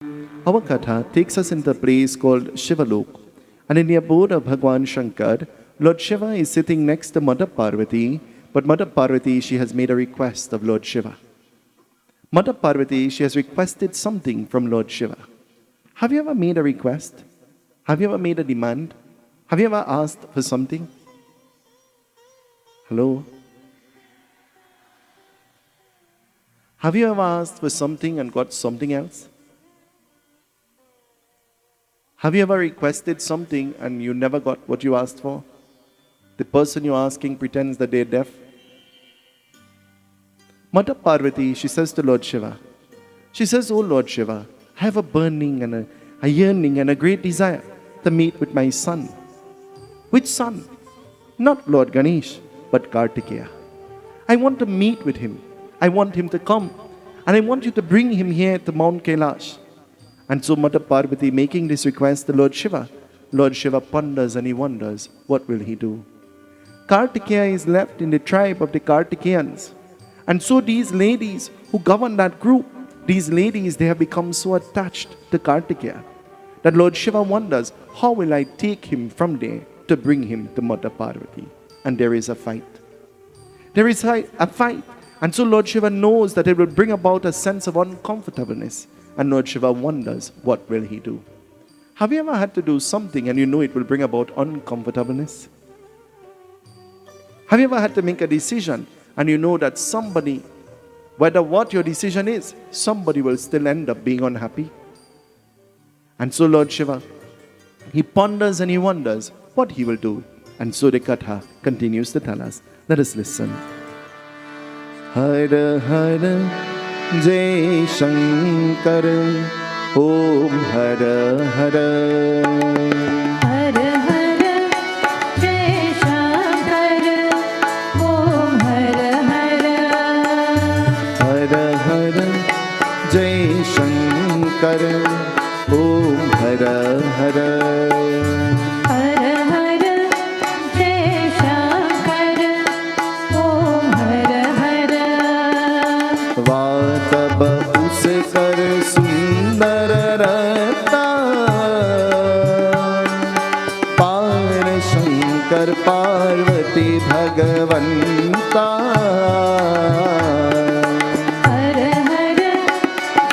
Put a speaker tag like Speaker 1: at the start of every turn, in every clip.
Speaker 1: Our Katha takes us into a place called Shivalok, and in the abode of Bhagwan Shankar, Lord Shiva is sitting next to Mother Parvati, but Mother Parvati, she has made a request of Lord Shiva. Mother Parvati, she has requested something from Lord Shiva. Have you ever made a request? Have you ever made a demand? Have you ever asked for something? Hello? Have you ever asked for something and got something else? Have you ever requested something and you never got what you asked for? The person you're asking pretends that they're deaf. Mother Parvati, she says to Lord Shiva, she says, "Oh Lord Shiva, I have a burning and a yearning and a great desire to meet with my son." Which son? Not Lord Ganesh, but Kartikeya. I want to meet with him. I want him to come. And I want you to bring him here to Mount Kailash. And so Mother Parvati making this request to Lord Shiva ponders and he wonders, what will he do? Kartikeya is left in the tribe of the Kartikeyans. And so these ladies who govern that group, these ladies, they have become so attached to Kartikeya that Lord Shiva wonders, how will I take him from there to bring him to Mother Parvati? And there is a fight. There is a fight. And so Lord Shiva knows that it will bring about a sense of uncomfortableness. And Lord Shiva wonders, what will he do? Have you ever had to do something and you know it will bring about uncomfortableness? Have you ever had to make a decision and you know that somebody, whether what your decision is, somebody will still end up being unhappy? And so Lord Shiva, he ponders and he wonders what he will do. And so the Katha continues to tell us. Let us listen. Hara Hara Jai Shankar Om Hara Hara
Speaker 2: Hara Hara Jai Shankar Om Hara Hara
Speaker 1: Hara Hara Jai Shankar Om Hara Hara Parvati Bhagavanta
Speaker 2: Hara Hara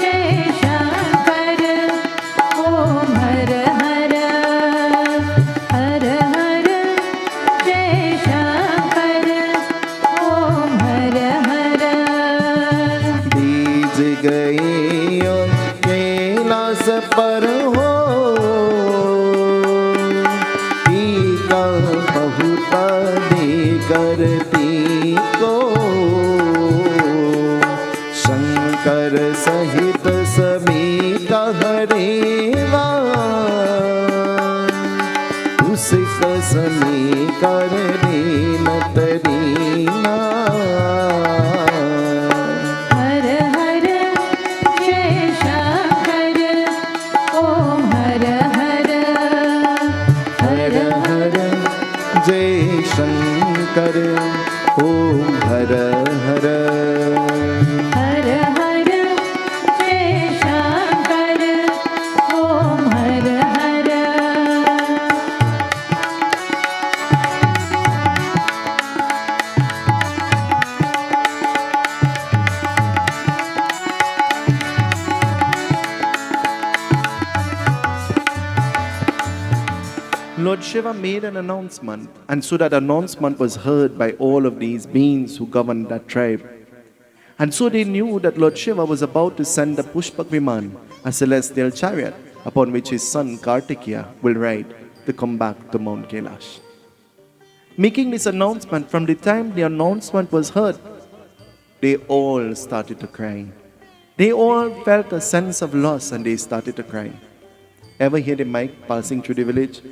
Speaker 2: Jai Shankar Om Hara Hara Hara Hara Jai Shankar Om Hara Hara
Speaker 1: Dij gaye Kailas par ho करती को शंकर सहित सभी का हरेवा उसका समी कर दीन तरीना
Speaker 2: हर हर जय शंकर ओम हर हर
Speaker 1: हर हर जय शंकर ओम हर हर
Speaker 2: हर हर जय शंकर ओम हर हर
Speaker 1: Lord Shiva made an announcement, and so that announcement was heard by all of these beings who governed that tribe. And so they knew that Lord Shiva was about to send a Pushpak Viman, a celestial chariot, upon which his son Kartikeya will ride to come back to Mount Kailash. Making this announcement, from the time the announcement was heard, they all started to cry. They all felt a sense of loss and they started to cry. Ever hear the mic passing through the village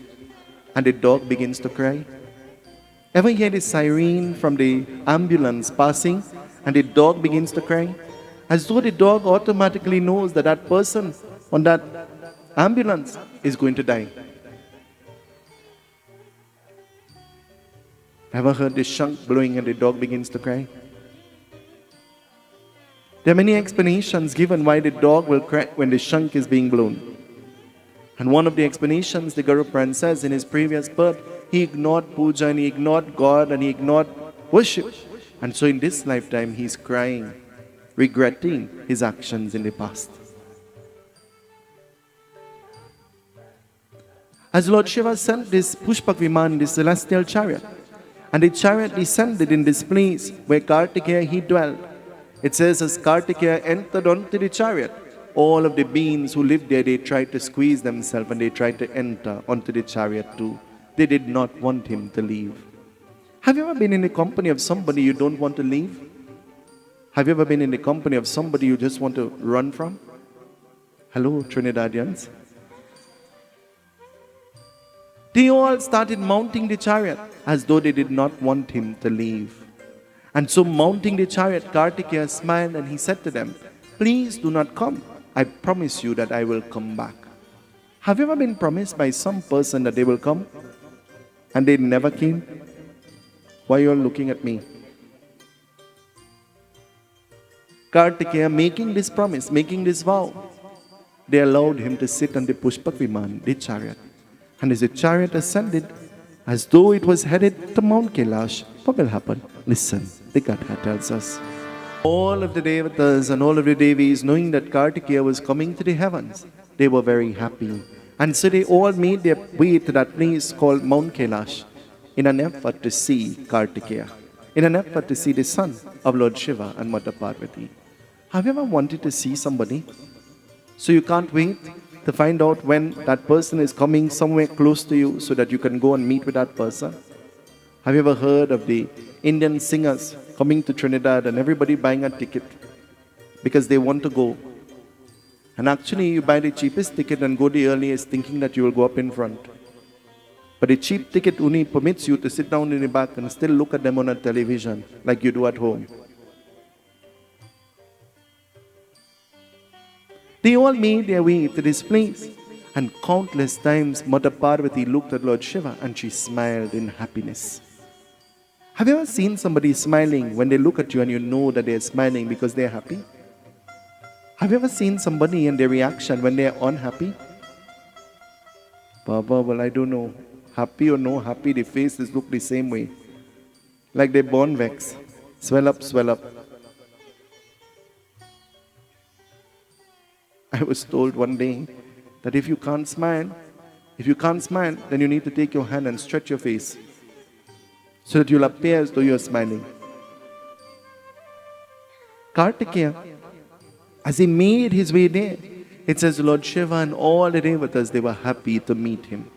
Speaker 1: and the dog begins to cry? Ever hear the siren from the ambulance passing and the dog begins to cry? As though the dog automatically knows that that person on that ambulance is going to die. Ever heard the shank blowing and the dog begins to cry? There are many explanations given why the dog will crack when the shank is being blown. And one of the explanations the Guru Pran says in his previous birth, he ignored puja and he ignored God and he ignored worship. And so in this lifetime he is crying, regretting his actions in the past. As Lord Shiva sent this Pushpak Viman, this celestial chariot, and the chariot descended in this place where Kartikeya he dwelt. It says as Kartikeya entered onto the chariot, all of the beings who lived there, they tried to squeeze themselves and they tried to enter onto the chariot too. They did not want him to leave. Have you ever been in the company of somebody you don't want to leave? Have you ever been in the company of somebody you just want to run from? Hello, Trinidadians. They all started mounting the chariot as though they did not want him to leave. And so mounting the chariot, Kartikeya smiled and he said to them, please do not come. I promise you that I will come back. Have you ever been promised by some person that they will come and they never came? Why are you all looking at me? Kartikeya making this promise, making this vow, they allowed him to sit on the Pushpak Viman, the chariot. And as the chariot ascended, as though it was headed to Mount Kailash, what will happen? Listen, the Gatha tells us. All of the Devatas and all of the Devis, knowing that Kartikeya was coming to the heavens, they were very happy. And so they all made their way to that place called Mount Kailash in an effort to see Kartikeya, in an effort to see the son of Lord Shiva and Mother Parvati. Have you ever wanted to see somebody? So you can't wait to find out when that person is coming somewhere close to you so that you can go and meet with that person? Have you ever heard of the Indian singers coming to Trinidad and everybody buying a ticket because they want to go? And actually you buy the cheapest ticket and go the earliest thinking that you will go up in front. But the cheap ticket only permits you to sit down in the back and still look at them on a television like you do at home. They all made their way to this place. And countless times Mother Parvati looked at Lord Shiva and she smiled in happiness. Have you ever seen somebody smiling when they look at you and you know that they're smiling because they're happy? Have you ever seen somebody and their reaction when they're unhappy? Baba, well, I don't know. Happy or no happy, the faces look the same way. Like they're born vexed. Swell up, swell up. I was told one day that if you can't smile, then you need to take your hand and stretch your face so that you'll appear as though you're smiling. Kartikeya, as he made his way there, it says Lord Shiva and all the Devatas, they were happy to meet him.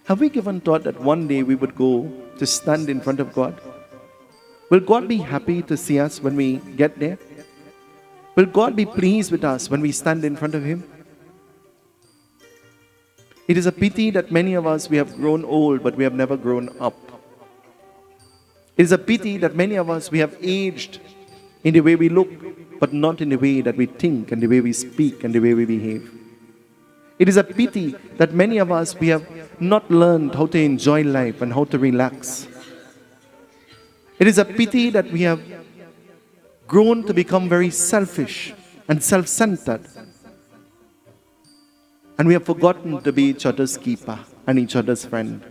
Speaker 1: Have we given thought that one day we would go to stand in front of God? Will God be happy to see us when we get there? Will God be pleased with us when we stand in front of Him? It is a pity that many of us, we have grown old, but we have never grown up. It is a pity that many of us, we have aged in the way we look, but not in the way that we think and the way we speak and the way we behave. It is a pity that many of us, we have not learned how to enjoy life and how to relax. It is a pity that we have grown to become very selfish and self-centered. And we have forgotten to be each other's keeper and each other's friend.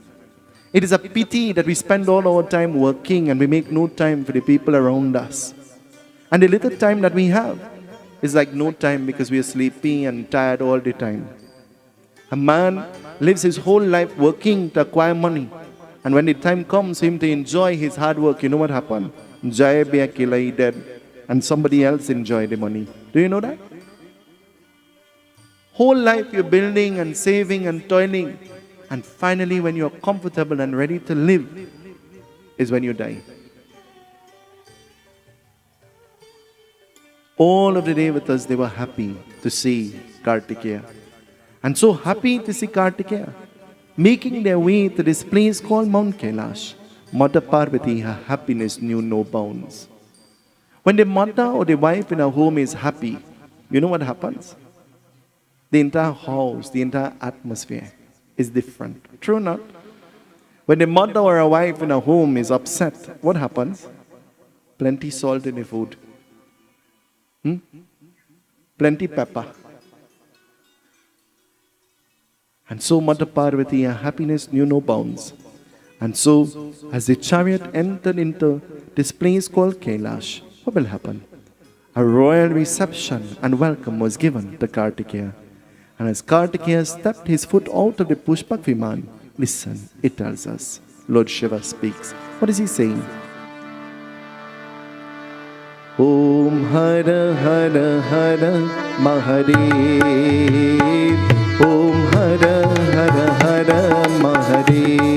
Speaker 1: It is a pity that we spend all our time working and we make no time for the people around us. And the little time that we have is like no time because we are sleepy and tired all the time. A man lives his whole life working to acquire money. And when the time comes for him to enjoy his hard work, you know what happened? Jaya be akela dead. And somebody else enjoy the money. Do you know that? Whole life you're building and saving and toiling. And finally when you're comfortable and ready to live is when you die. All of the Devatas, they were happy to see Kartikeya. And so happy to see Kartikeya, making their way to this place called Mount Kailash. Mother Parvati, her happiness knew no bounds. When the mother or the wife in a home is happy, you know what happens? The entire house, the entire atmosphere is different. True or not? When the mother or a wife in a home is upset, what happens? Plenty salt in the food. Plenty pepper. And so Mother Parvati, her happiness knew no bounds. And so, as the chariot entered into this place called Kailash, what will happen? A royal reception and welcome was given to Kartikeya. And as Kartikeya stepped his foot out of the Pushpak Viman, listen, it tells us, Lord Shiva speaks. What is he saying? Om Hara Hara Hara Mahadev. Om Hara Hara Hara Mahadev.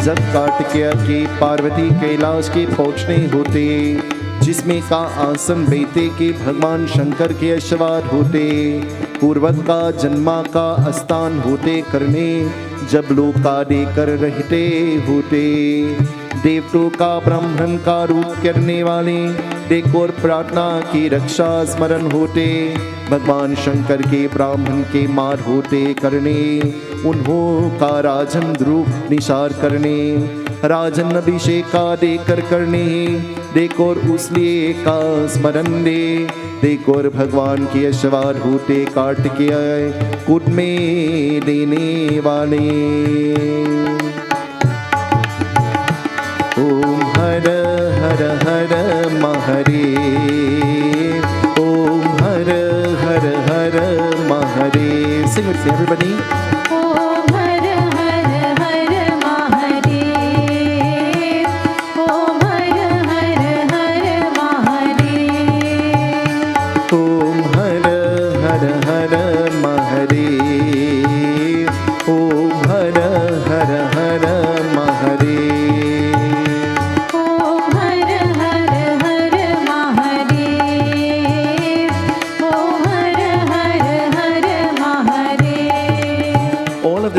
Speaker 1: जब कार्तिकेय की पार्वती कैलाश के पहुँचने होते, जिसमें का आसन बेते के भगवान शंकर के अश्वार होते, पूर्वत का जन्मा का स्थान होते करने, जब लोग का देकर रहते होते, देवतों का ब्राह्मण का रूप करने वाले, देख और प्रार्थना की रक्षा स्मरण होते, भगवान शंकर के ब्राह्मण के मार होते करने, उन्हों का राजन रूप निशार करने, राजन अभिषेक का देकर करने, देख और उसलिए का स्मरण दे, देख और भगवान के अश्वार होते कार्तिकेय कुट में देने वाले। ओम हर हर हर महादेव, ओम हर हर हर Mahadev. Sing with me, everybody.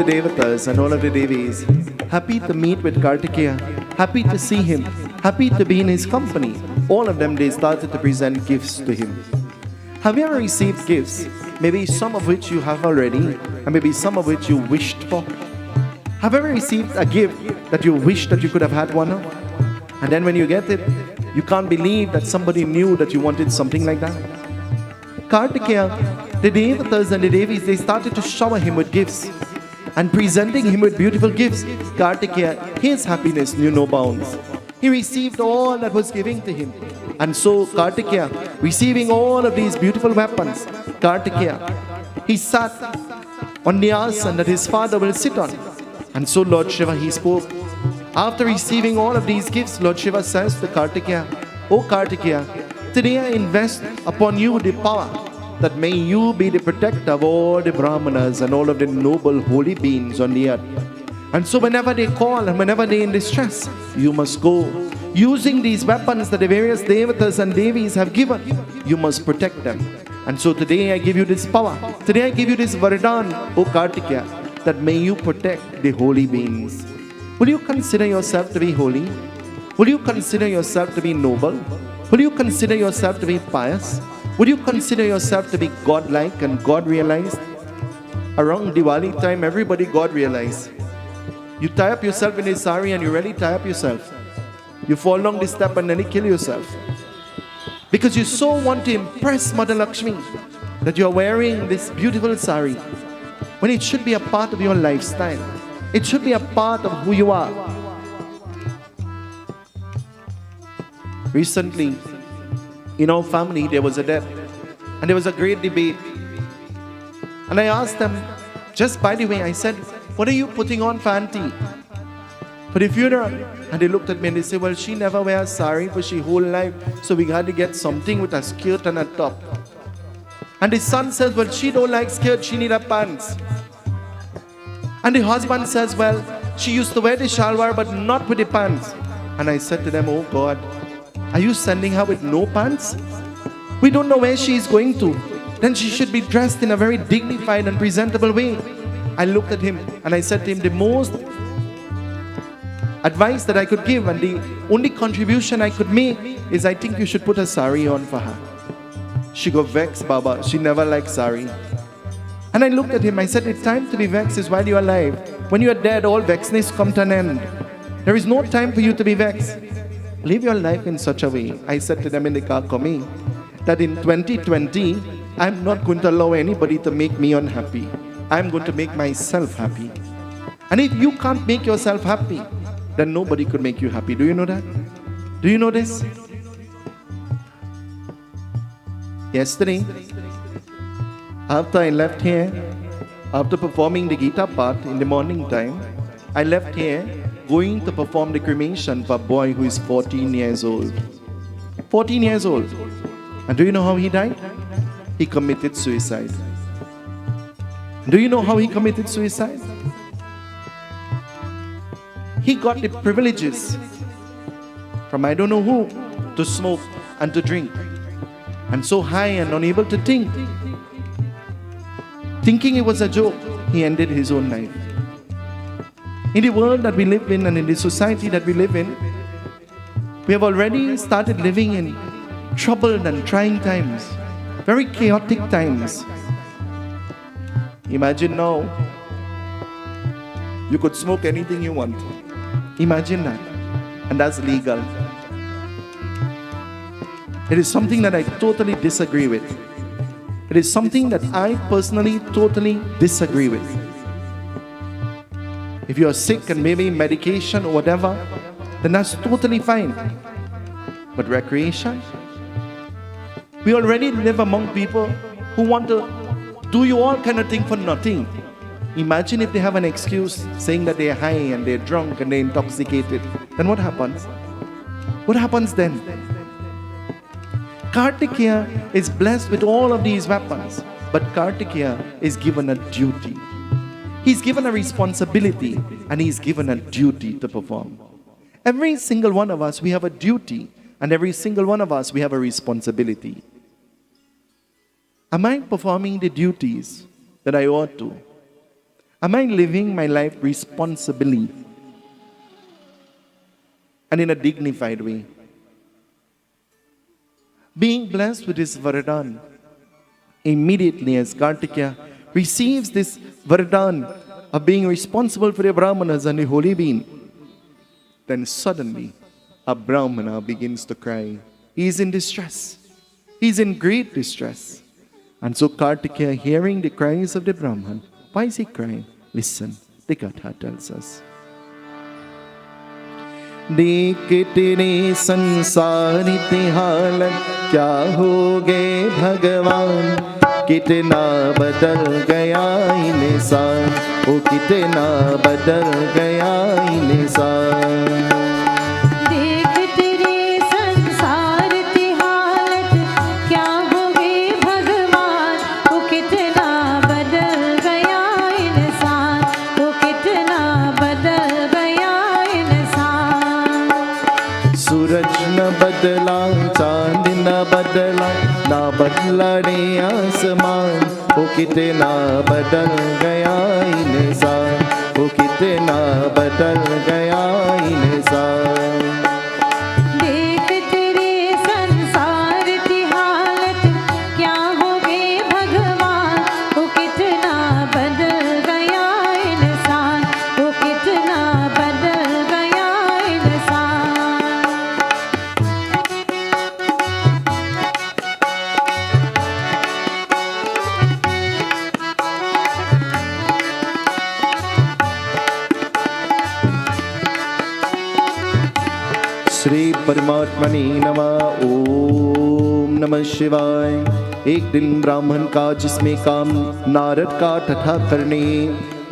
Speaker 1: Devatas and all of the Devis, happy to meet with Kartikeya, happy to see him, happy to be in his company. All of them, they started to present gifts to him. Have you ever received gifts? Maybe some of which you have already, and maybe some of which you wished for. Have you ever received a gift that you wished that you could have had one of? And then when you get it, you can't believe that somebody knew that you wanted something like that. Kartikeya, the Devatas and the Devis, they started to shower him with gifts and presenting him with beautiful gifts. Kartikeya, his happiness knew no bounds. He received all that was given to him. And so Kartikeya, receiving all of these beautiful weapons, Kartikeya, he sat on the asana that his father will sit on. And so Lord Shiva, he spoke. After receiving all of these gifts, Lord Shiva says to Kartikeya, O Kartikeya, today I invest upon you the power that may you be the protector of all the brahmanas and all of the noble holy beings on the earth. And so whenever they call and whenever they are in distress, you must go. Using these weapons that the various devatas and devis have given, you must protect them. And so today I give you this power. Today I give you this vardhan, O Kartikeya, that may you protect the holy beings. Will you consider yourself to be holy? Will you consider yourself to be noble? Will you consider yourself to be pious? Would you consider yourself to be God-like and God-realized? Around Diwali time, everybody God-realized. You tie up yourself in a sari and you really tie up yourself. You fall down this step and then you kill yourself. Because you so want to impress Mother Lakshmi that you are wearing this beautiful sari, when it should be a part of your lifestyle. It should be a part of who you are. Recently, in our family, there was a death. And there was a great debate. And I asked them, just by the way, I said, what are you putting on for auntie? For the funeral? And they looked at me and they said, well, she never wears sari for she whole life. So we had to get something with a skirt and a top. And the son says, well, she don't like skirt, she need a pants. And the husband says, well, she used to wear the shalwar but not with the pants. And I said to them, oh God, are you sending her with no pants? We don't know where she is going to. Then she should be dressed in a very dignified and presentable way. I looked at him and I said to him, the most advice that I could give and the only contribution I could make is I think you should put a sari on for her. She got vexed, Baba. She never liked sari. And I looked at him, I said, the time to be vexed is while you are alive. When you are dead, all vexedness come to an end. There is no time for you to be vexed. Live your life in such a way. I said to them in the car coming, that in 2020, I'm not going to allow anybody to make me unhappy. I'm going to make myself happy. And if you can't make yourself happy, then nobody could make you happy. Do you know that? Do you know this? Yesterday, after I left here, after performing the Gita part in the morning time, I left here going to perform the cremation for a boy who is 14 years old. 14 years old. And do you know how he died? He committed suicide. Do you know how he committed suicide? He got the privileges from I don't know who to smoke and to drink. And so high and unable to think. Thinking it was a joke, he ended his own life. In the world that we live in and in the society that we live in, we have already started living in troubled and trying times, very chaotic times. Imagine now, you could smoke anything you want. Imagine that. And that's legal. It is something that I totally disagree with. It is something that I personally totally disagree with. If you are sick and maybe medication or whatever, then that's totally fine. But recreation? We already live among people who want to do you all kind of thing for nothing. Imagine if they have an excuse saying that they're high and they're drunk and they're intoxicated. Then what happens? What happens then? Kartikeya is blessed with all of these weapons, but Kartikeya is given a duty. He's given a responsibility and he's given a duty to perform. Every single one of us, we have a duty, and every single one of us, we have a responsibility. Am I performing the duties that I ought to? Am I living my life responsibly and in a dignified way? Being blessed with this Varadan, immediately as Kartikeya receives this Varadan of being responsible for the brahmanas and the holy being, then suddenly a brahmana begins to cry. He is in distress. He is in great distress. And so Kartikeya, hearing the cries of the brahman, why is he crying? Listen, the Gatha tells us. देखते संसार की हालत क्या हो गए भगवान, कितना बदल गया इंसान, ओ कितना बदल गया इंसान। सूरज न बदला, चांद न बदला, ना बदला रे आसमान, वो कितना बदल गया इंसान, वो कितना बदल गया इंसान। देख तेरे संसार की हालत क्या हो गई भगवान, वो कितना बदल गया इंसान, वो कितना बदल गया इंसान। श्री परमात्मने नमः। ओम नमः शिवाय। एक दिन ब्राह्मण का जिसमें काम नारद का तथा करने,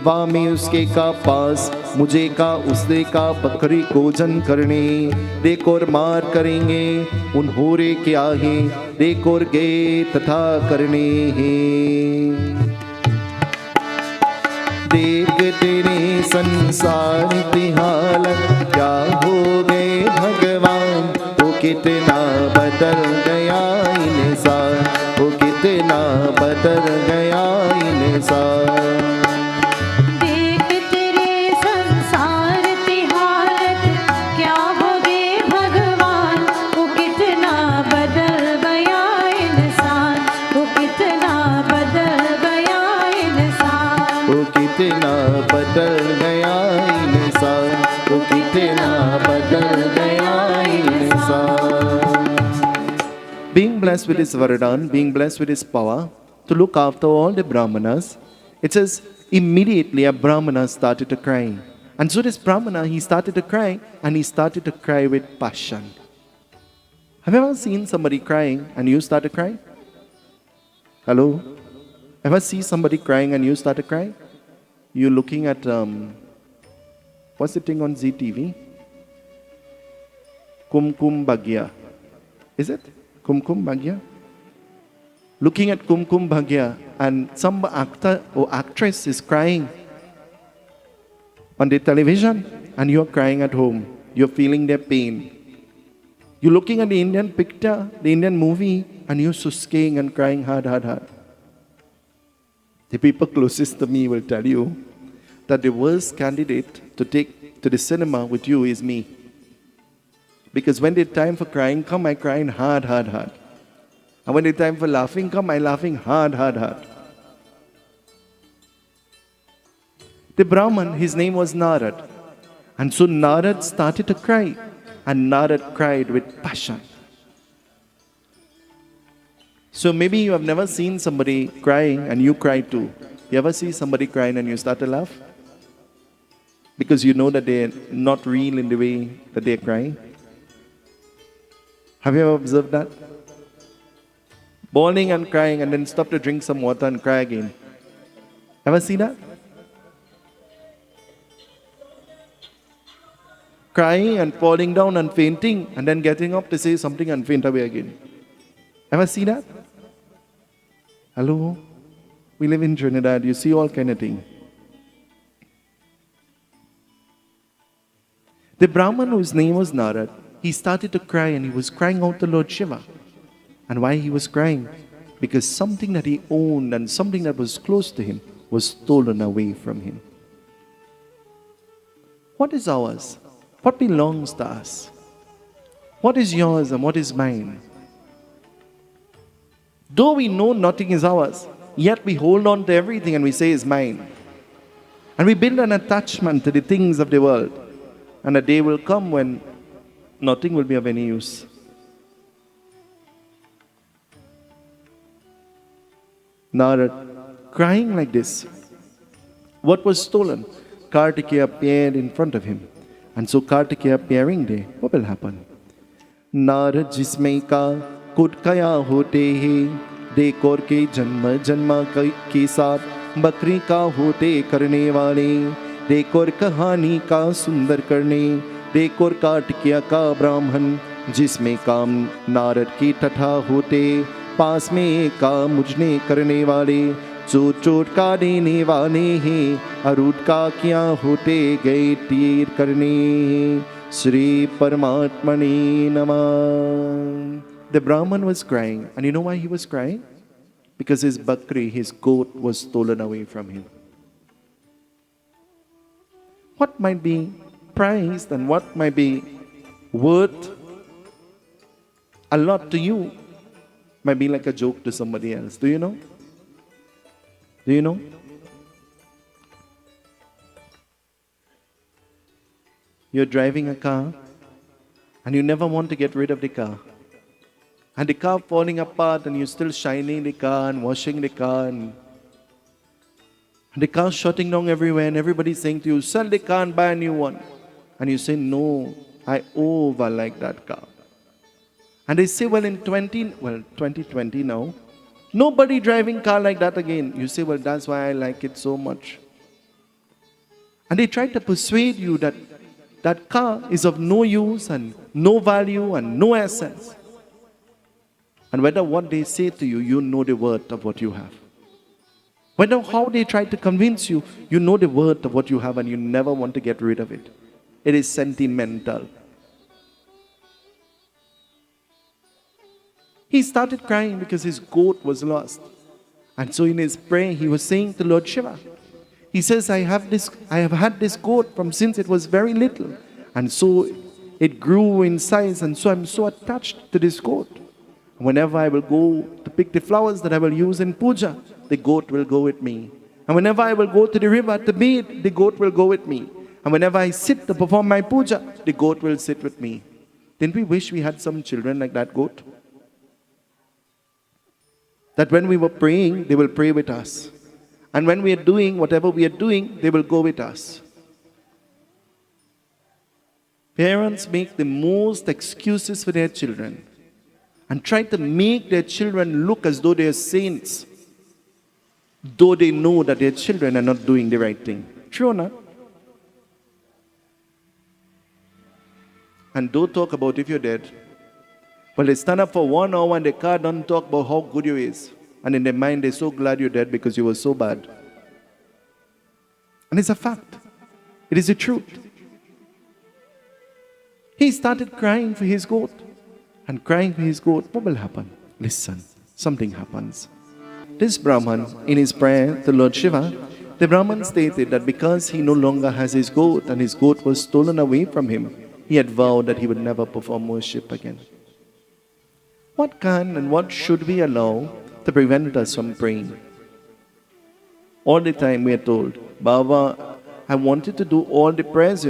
Speaker 1: वामे उसके का पास, मुझे का उसने का बकरी भोजन करने, देख और मार करेंगे उन होरे क्या है, देख और गए तथा करने हैं। देख तेरे संसार की हालत क्या हो गए भगवान, तो कितना बदल गया इंसान। इंसान, वो कितना बदल गया इंसान।
Speaker 2: देख तेरे संसार की हालत, क्या होगी भगवान, वो कितना बदल गया इंसान, वो कितना बदल गया इंसान।
Speaker 1: वो कितना बदल गया इंसान, वो कितना बदल गया इंसान। Being blessed with his Varadan, being blessed with his power to look after all the brahmanas, it says immediately a brahmana started to cry. And so this brahmana, he started to cry, and he started to cry with passion. Have you ever seen somebody crying and you started crying? Hello? Ever see somebody crying and you started crying? You're looking at, what's the thing on ZTV? Kumkum Bhagya. Is it? Kumkum Bhagya? Looking at Kumkum Bhagya, and some actor or actress is crying on the television, and you're crying at home. You're feeling their pain. You're looking at the Indian picture, the Indian movie, and you're susking and crying hard, hard, hard. The people closest to me will tell you that the worst candidate to take to the cinema with you is me. Because when the time for crying come, I crying hard, hard, hard. And when the time for laughing come, I laughing hard, hard, hard. The Brahman, his name was Narad. And so Narad started to cry. And Narad cried with passion. So maybe you have never seen somebody crying and you cry too. You ever see somebody crying and you start to laugh? Because you know that they're not real in the way that they're crying. Have you ever observed that? Bawling and crying and then stop to drink some water and cry again. Ever see that? Crying and falling down and fainting and then getting up to say something and faint away again. Ever see that? Hello? We live in Trinidad. You see all kind of thing. The Brahman whose name was Narad, he started to cry and he was crying out to Lord Shiva. And why he was crying? Because something that he owned and something that was close to him was stolen away from him. What is ours? What belongs to us? What is yours and what is mine? Though we know nothing is ours, yet we hold on to everything and we say is mine. And we build an attachment to the things of the world. And a day will come when nothing will be of any use. Narad, crying like this. What was stolen? Kartikeya appeared in front of him. And so Kartikeya appearing there, what will happen? Narad jisme ka kutkaya hote hai, dekor ke janma janma ke saath, bakri ka hote karne wale, dekor kahani ka sundar karne, dekor Kartikeya ka brahman, jisme काम नारद की तथा होते, पास में का मुझने करने वाले, चोट चोट का देने वाले हैं, अरूट का क्या होते गए तीर करने, श्री परमात्मने नमः. The Brahman was crying, and you know why he was crying? Because his bakri, his goat, was stolen away from him. What might be prized and what might be worth a lot to you might be like a joke to somebody else. Do you know? Do you know? You're driving a car and you never want to get rid of the car. And the car falling apart and you're still shining the car and washing the car and the car shutting down everywhere and everybody's saying to you, sell the car and buy a new one. And you say, no, I over like that car. And they say, well, in 2020 now, nobody driving car like that again. You say, well, that's why I like it so much. And they try to persuade you that that car is of no use and no value and no essence. And whether what they say to you, you know the worth of what you have. Whether how they try to convince you, you know the worth of what you have and you never want to get rid of it. It is sentimental. He started crying because his goat was lost. And so in his prayer, he was saying to Lord Shiva, he says, I have had this goat from since it was very little. And so it grew in size, and so I'm so attached to this goat. Whenever I will go to pick the flowers that I will use in puja, the goat will go with me. And whenever I will go to the river to bathe, the goat will go with me. And whenever I sit to perform my puja, the goat will sit with me. Didn't we wish we had some children like that goat? That when we were praying, they will pray with us. And when we are doing whatever we are doing, they will go with us. Parents make the most excuses for their children and try to make their children look as though they are saints, though they know that their children are not doing the right thing. True or not? And don't talk about if you're dead. Well, they stand up for 1 hour and the car don't talk about how good you is. And in their mind, they're so glad you're dead because you were so bad. And it's a fact. It is the truth. He started crying for his goat. And crying for his goat, what will happen? Listen, something happens. This Brahman, in his prayer to Lord Shiva, the Brahman stated that because he no longer has his goat and his goat was stolen away from him, he had vowed that he would never perform worship again. What can and what should we allow to prevent us from praying? All the time we are told, Baba, I wanted to do all the prayers,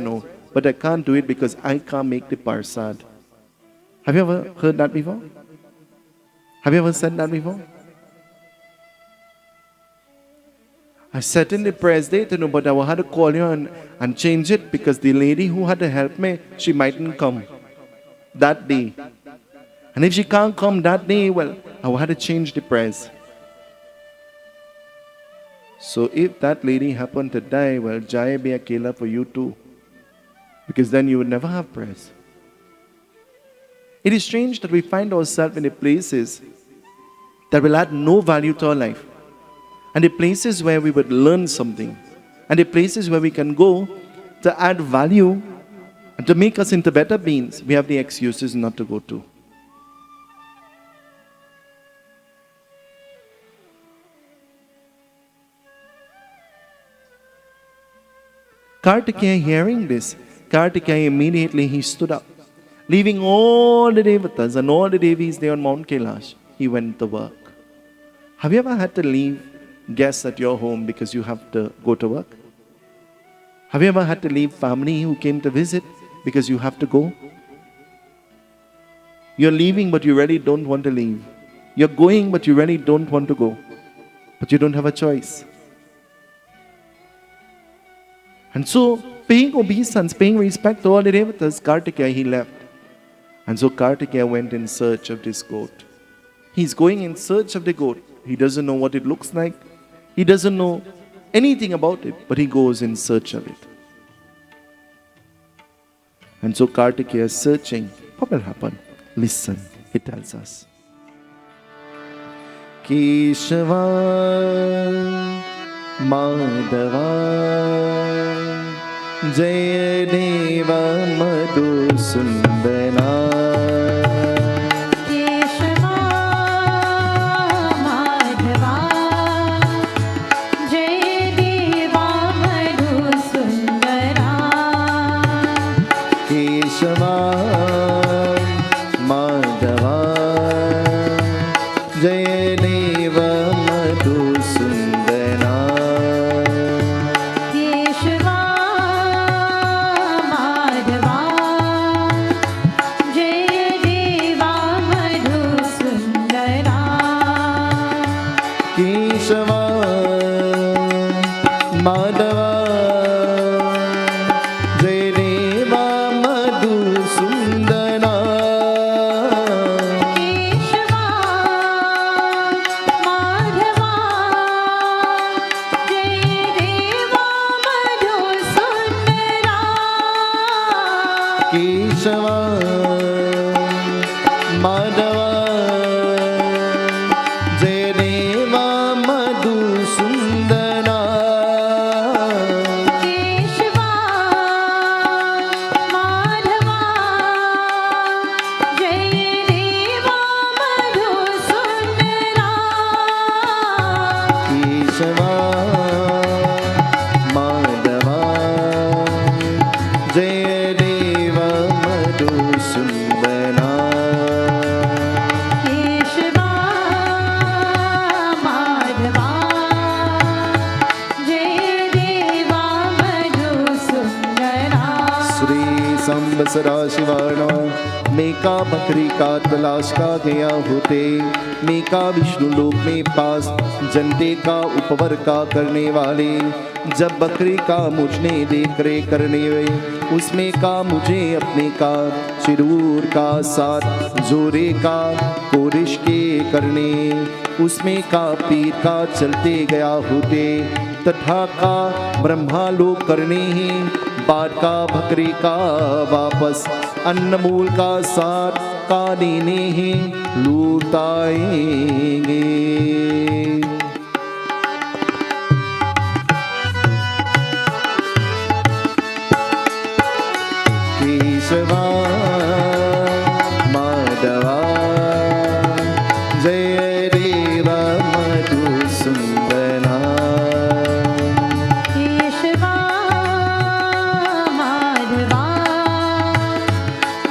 Speaker 1: but I can't do it because I can't make the parsad. Have you ever heard that before? Have you ever said that before? I set in the prayers date, but I had to call you and change it because the lady who had to help me, she mightn't come that day. And if she can't come that day, well, I had to change the prayers. So if that lady happened to die, well, Jaya be Akela for you too. Because then you would never have prayers. It is strange that we find ourselves in the places that will add no value to our life. And the places where we would learn something. And the places where we can go to add value and to make us into better beings, we have the excuses not to go to. Kartikeya, hearing this, Kartikeya immediately he stood up. Leaving all the devatas and all the devis there on Mount Kailash, he went to work. Have you ever had to leave guests at your home because you have to go to work? Have you ever had to leave family who came to visit because you have to go? You're leaving but you really don't want to leave. You're going but you really don't want to go. But you don't have a choice. And so, paying obeisance, paying respect to all the devatas, Kartikeya, he left. And so Kartikeya went in search of this goat. He's going in search of the goat. He doesn't know what it looks like. He doesn't know anything about it, but he goes in search of it. And so Kartikeya is searching. What will happen? Listen, it tells us. Keshava Madhava Jaya Deva Madhusundana
Speaker 2: Keshava Madhava Jaya Deva Madhusundana
Speaker 1: Keshava Madhava Jaya Deva Madhusundana
Speaker 2: Keshava Madhava Jaya Deva Madhusundana
Speaker 1: Keshava Madhava Jaya Deva Madhusundana
Speaker 2: Keshava Madhava Jaya Deva Madhusundana
Speaker 1: Keshava Madhava Jaya Deva Madhusundana सदाशिवाय नमः। मैं का बकरी का तलाश का गया होते, मैं का विष्णु लोक में पास जनते का उपवर का करने वाले। जब बकरी का मुझने देख रे करने वे, उसमें का मुझे अपने का शिरूर का साथ जोरे का कोरिश के करने, उसमें का पीर का चलते गया होते, तथा का ब्रह्मा लोग करने ही बाट का बकरी का वापस अन्नमूल का साथ का देने ही लूटाएंगे। केशवा माधवा जय देव मधुसूदना।
Speaker 2: केशवा माधवा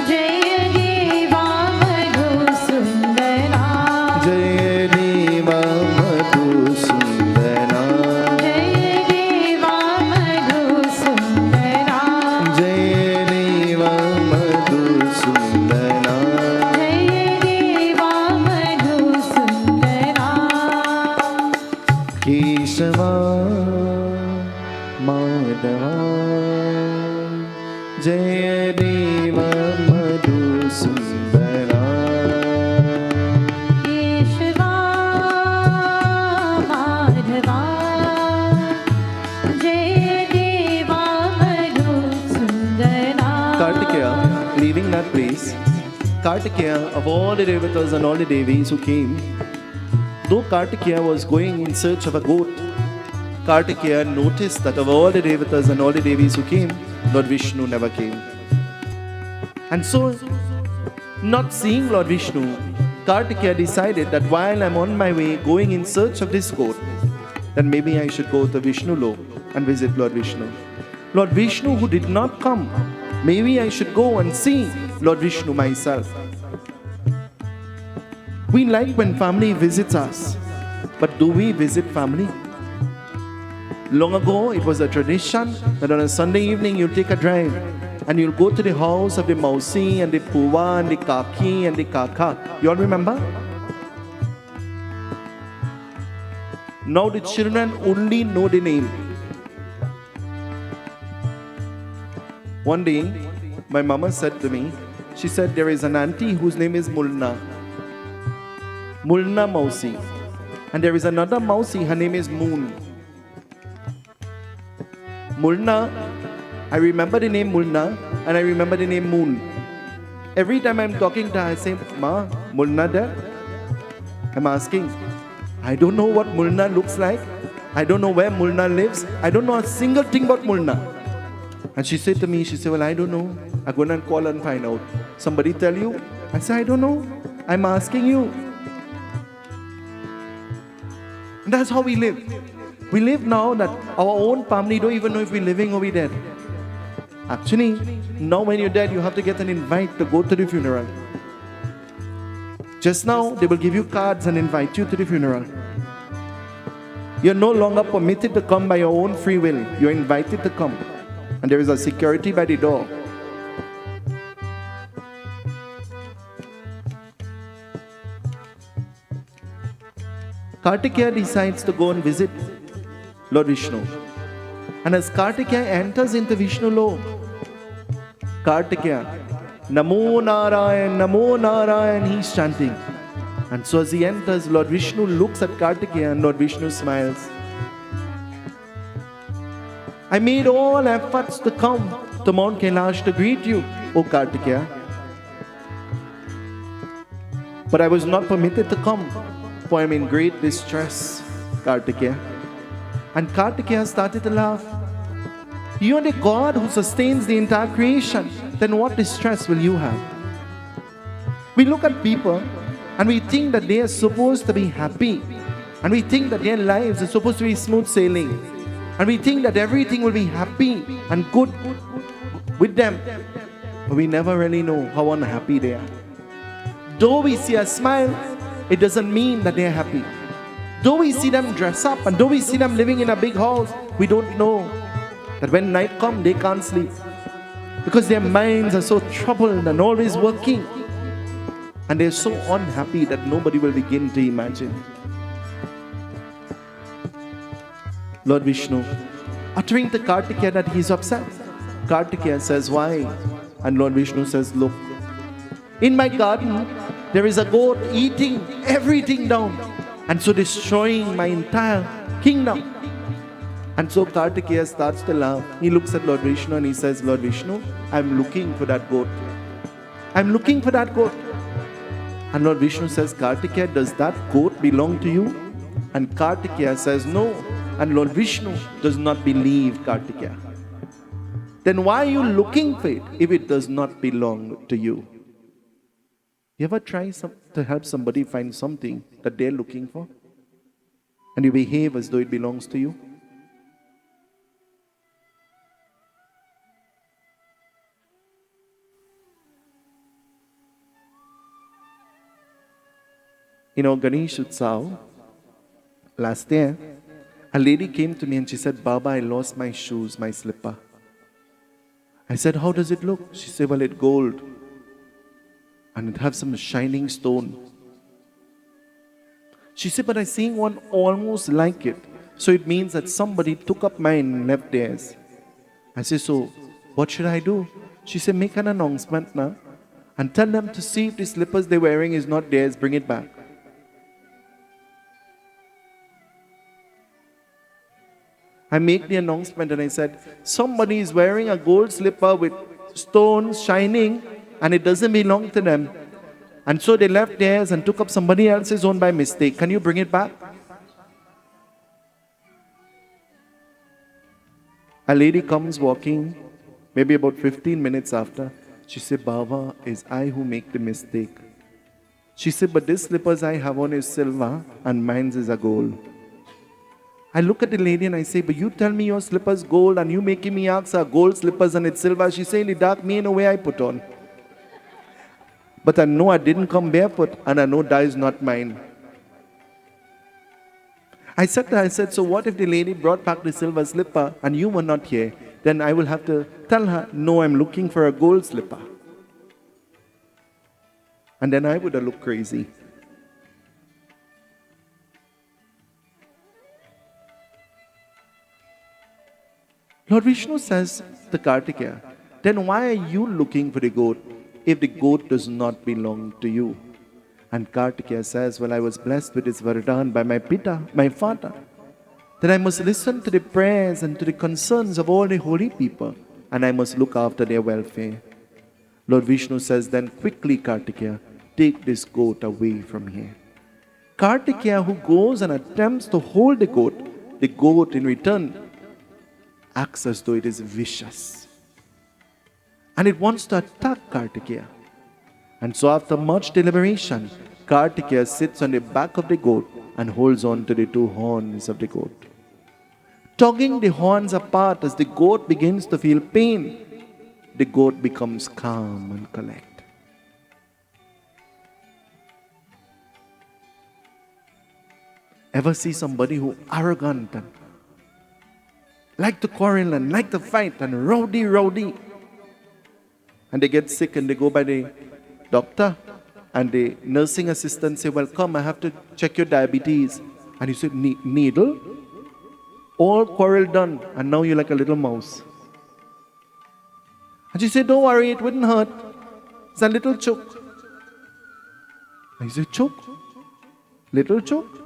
Speaker 2: जय देवा मधुसूदना।
Speaker 1: जय देव मधुसूदना।
Speaker 2: जय देवा मधुसूदना।
Speaker 1: जय देव मधुसूदना।
Speaker 2: जय देवा मधुसूदना।
Speaker 1: केशवा माधवा जय देव मधुसूदना।
Speaker 2: केशवा माधवा जय देवा Madhusudana.
Speaker 1: Kartikeya, leaving that place, Kartikeya, of all the devatas and all the devis who came, though Kartikeya was going in search of a goat, Kartikeya noticed that of all the devatas and all the devis who came, Lord Vishnu never came. And so, not seeing Lord Vishnu, Kartikeya decided that while I'm on my way going in search of this goat, then maybe I should go to Vishnu Lok and visit Lord Vishnu. Lord Vishnu who did not come, maybe I should go and see Lord Vishnu myself. We like when family visits us, but do we visit family? Long ago, it was a tradition that on a Sunday evening you'll take a drive and you'll go to the house of the Mausi and the Puwa and the Kaki and the Kaka. You all remember? Now the children only know the name. One day, my mama said to me, she said, there is an auntie whose name is Mulna. Mulna Mausi. And there is another Mausi, her name is Moon. Mulna, I remember the name Mulna and I remember the name Moon. Every time I'm talking to her, I say, Ma, Mulna there? I'm asking, I don't know what Mulna looks like. I don't know where Mulna lives. I don't know a single thing about Mulna. And she said to me, she said, well, I don't know. I'm going to call and find out. Somebody tell you? I said, I don't know. I'm asking you. And that's how we live. We live now that our own family don't even know if we're living or we're dead. Actually, now when you're dead, you have to get an invite to go to the funeral. Just now, they will give you cards and invite you to the funeral. You're no longer permitted to come by your own free will. You're invited to come. And there is a security by the door. Kartikeya decides to go and visit Lord Vishnu. And as Kartikeya enters into Vishnu Lok, Kartikeya, Namo Narayan, he's chanting. And so as he enters, Lord Vishnu looks at Kartikeya and Lord Vishnu smiles. I made all efforts to come to Mount Kailash to greet you, O Kartikeya. But I was not permitted to come, for I'm in great distress, Kartikeya. And Kartikeya started to laugh. You are the God who sustains the entire creation. Then what distress will you have? We look at people and we think that they are supposed to be happy. And we think that their lives are supposed to be smooth sailing. And we think that everything will be happy and good with them. But we never really know how unhappy they are. Though we see a smile, it doesn't mean that they are happy. Though we see them dress up and though we see them living in a big house, we don't know that when night comes, they can't sleep. because their minds are so troubled and always working. And they're so unhappy that nobody will begin to imagine. Lord Vishnu, uttering to Kartikeya that he's upset. Kartikeya says, why? And Lord Vishnu says, look, in my garden, there is a goat eating everything down, and so destroying my entire kingdom. And so Kartikeya starts to laugh. He looks at Lord Vishnu and he says, Lord Vishnu, I'm looking for that goat. I'm looking for that goat. And Lord Vishnu says, Kartikeya, does that goat belong to you? And Kartikeya says, no. And Lord Vishnu does not believe Kartikeya. Then why are you looking for it if it does not belong to you? You ever try to help somebody find something that they're looking for? And you behave as though it belongs to you? You know, Ganesh Utsav, last year, a lady came to me and she said, Baba, I lost my shoes, my slipper. I said, how does it look? She said, well, it's gold. And it has some shining stone. She said, but I see one almost like it. So it means that somebody took up mine and left theirs. I said, so what should I do? She said, make an announcement now and tell them to see if the slippers they're wearing is not theirs, bring it back. I make the announcement and I said, somebody is wearing a gold slipper with stones shining and it doesn't belong to them. And so they left theirs and took up somebody else's own by mistake. Can you bring it back? A lady comes walking, maybe about 15 minutes after. She said, Baba, it's I who make the mistake. She said, but this slippers I have on is silver and mine's is a gold. I look at the lady and I say, but you tell me your slippers gold and you making me ask her gold slippers and it's silver. She say, in the dark, me in a way I put on. But I know I didn't come barefoot and I know that is not mine. I said to her, I said, so what if the lady brought back the silver slipper and you were not here? Then I will have to tell her, no, I'm looking for a gold slipper. And then I would have looked crazy. Lord Vishnu says to Kartikeya, then why are you looking for the goat if the goat does not belong to you? And Kartikeya says, well, I was blessed with this vardhan by my Pita, my father, that I must listen to the prayers and to the concerns of all the holy people, and I must look after their welfare. Lord Vishnu says, then quickly, Kartikeya, take this goat away from here. Kartikeya, who goes and attempts to hold the goat in return acts as though it is vicious. And it wants to attack Kartikeya. And so after much deliberation, Kartikeya sits on the back of the goat and holds on to the two horns of the goat. Tugging the horns apart as the goat begins to feel pain, the goat becomes calm and collect. Ever see somebody who arrogant and like to quarrel and like to fight and rowdy, and they get sick and they go by the doctor and the nursing assistant say, well, come, I have to check your diabetes. And you say, needle? All quarrel done, and now you're like a little mouse. And she said, don't worry, it wouldn't hurt. It's a little choke. And you say, choke? Little choke?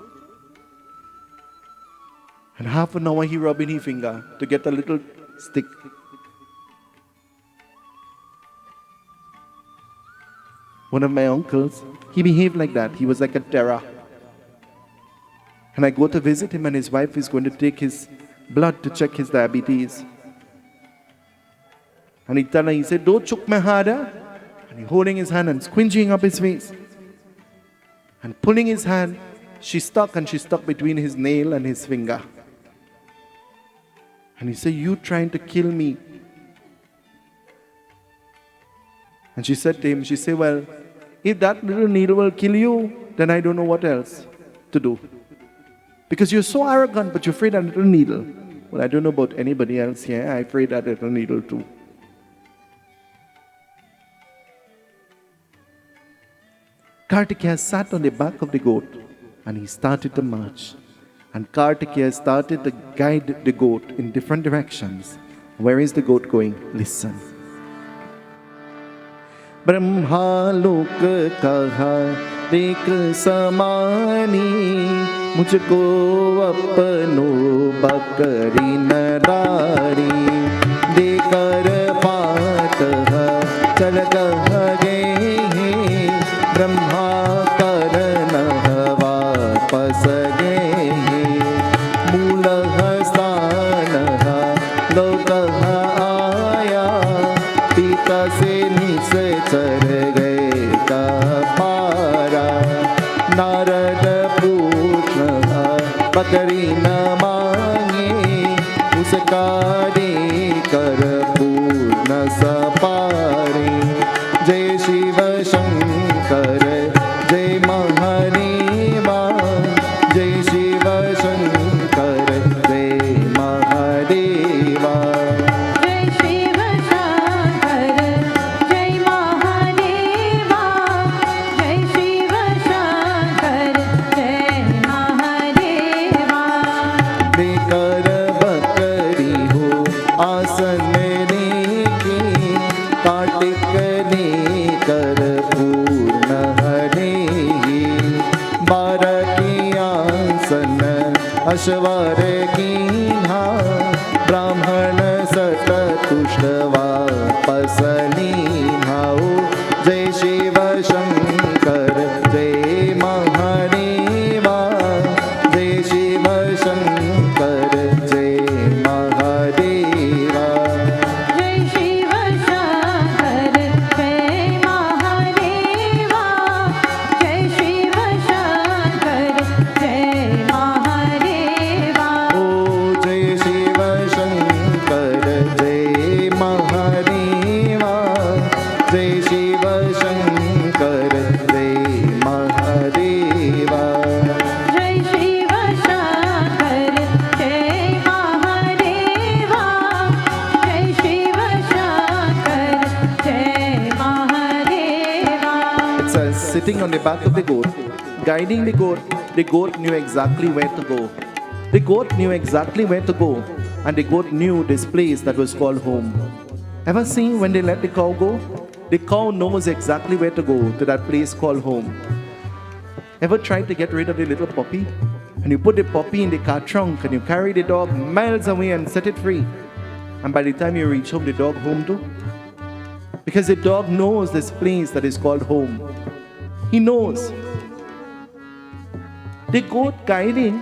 Speaker 1: And half an hour he rubbing his finger to get a little stick. One of my uncles, he behaved like that. He was like a terror. And I go to visit him and his wife is going to take his blood to check his diabetes. And he tell her, he said, don't choke me harder. And he holding his hand and squinching up his face. And pulling his hand, she stuck between his nail and his finger. And he said, you trying to kill me. And she said to him, she said, well, if that little needle will kill you, then I don't know what else to do. Because you're so arrogant, but you're afraid of that little needle. Well, I don't know about anybody else here. I'm afraid of that little needle too. Kartikeya sat on the back of the goat and he started to march. And Kartikeya started to guide the goat in different directions. Where is the goat going? Listen. Brahma लोक कहा देख समानी मुझको अपनो बकरी नरारी देकर बात चल गए ब्रह्मा करन वापस गए मूल स्थान लोक आया पिता से चर गए कपारा नारद पूर्ण बकरी न मांगे उसका देकर पूर्ण सपारे जय शिव शंकर जय महादेवा जय शिव शंकर जय महादेवा अश्वर कीन्हा ब्राह्मण सत तुष्ट वापस लीन्हाओ जय शिव शंकर जय महादेवा जय शिव शंकर जय महादेवा
Speaker 2: जय शिव शंकर जय महादेवा जय शिव शंकर जय
Speaker 1: sitting on the back of the goat, guiding the goat knew exactly where to go. The goat knew exactly where to go, and the goat knew this place that was called home. Ever seen when they let the cow go? The cow knows exactly where to go, to that place called home. Ever tried to get rid of the little puppy? And you put the puppy in the car trunk and you carry the dog miles away and set it free. And by the time you reach home, the dog home too? Because the dog knows this place that is called home. He knows. The goat guiding,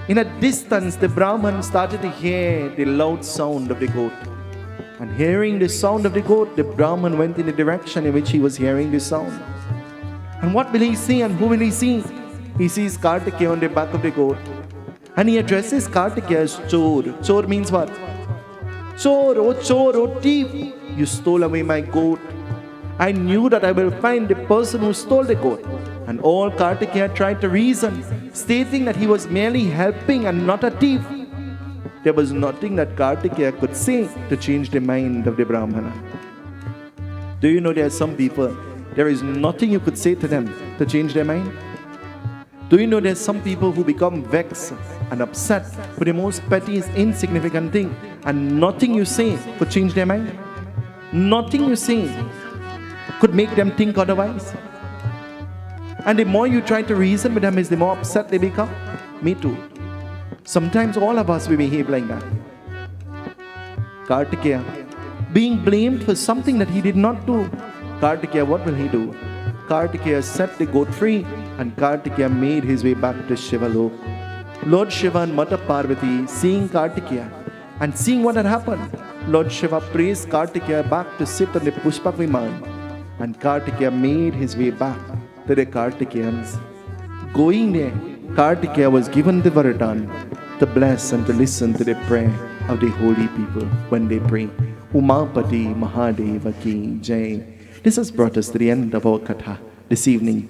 Speaker 1: in a distance, the Brahman started to hear the loud sound of the goat. And hearing the sound of the goat, the Brahman went in the direction in which he was hearing the sound. And what will he see and who will he see? He sees Kartikeya on the back of the goat. And he addresses Kartikeya as Chor. Chor means what? Chor, oh thief, you stole away my goat. I knew that I will find the person who stole the goat. And all Kartikeya tried to reason, stating that he was merely helping and not a thief. There was nothing that Kartikeya could say to change the mind of the Brahmana. Do you know there are some people, there is nothing you could say to them to change their mind? Do you know there are some people who become vexed and upset with the most pettiest, insignificant thing, and nothing you say could change their mind? Nothing you say could make them think otherwise. And the more you try to reason with them, is the more upset they become. Me too. Sometimes all of us, we behave like that. Kartikeya, being blamed for something that he did not do. Kartikeya, what will he do? Kartikeya set the goat free, and Kartikeya made his way back to Shivalok. Lord Shiva and Mother Parvati, seeing Kartikeya and seeing what had happened, Lord Shiva praised Kartikeya back to sit on the Pushpak Viman, and Kartikeya made his way back to the Kartikeyans. Going there, Kartikeya was given the Varadan to bless and to listen to the prayer of the holy people when they pray. Umapati Mahadeva Ki Jai. This has brought us to the end of our Katha this evening.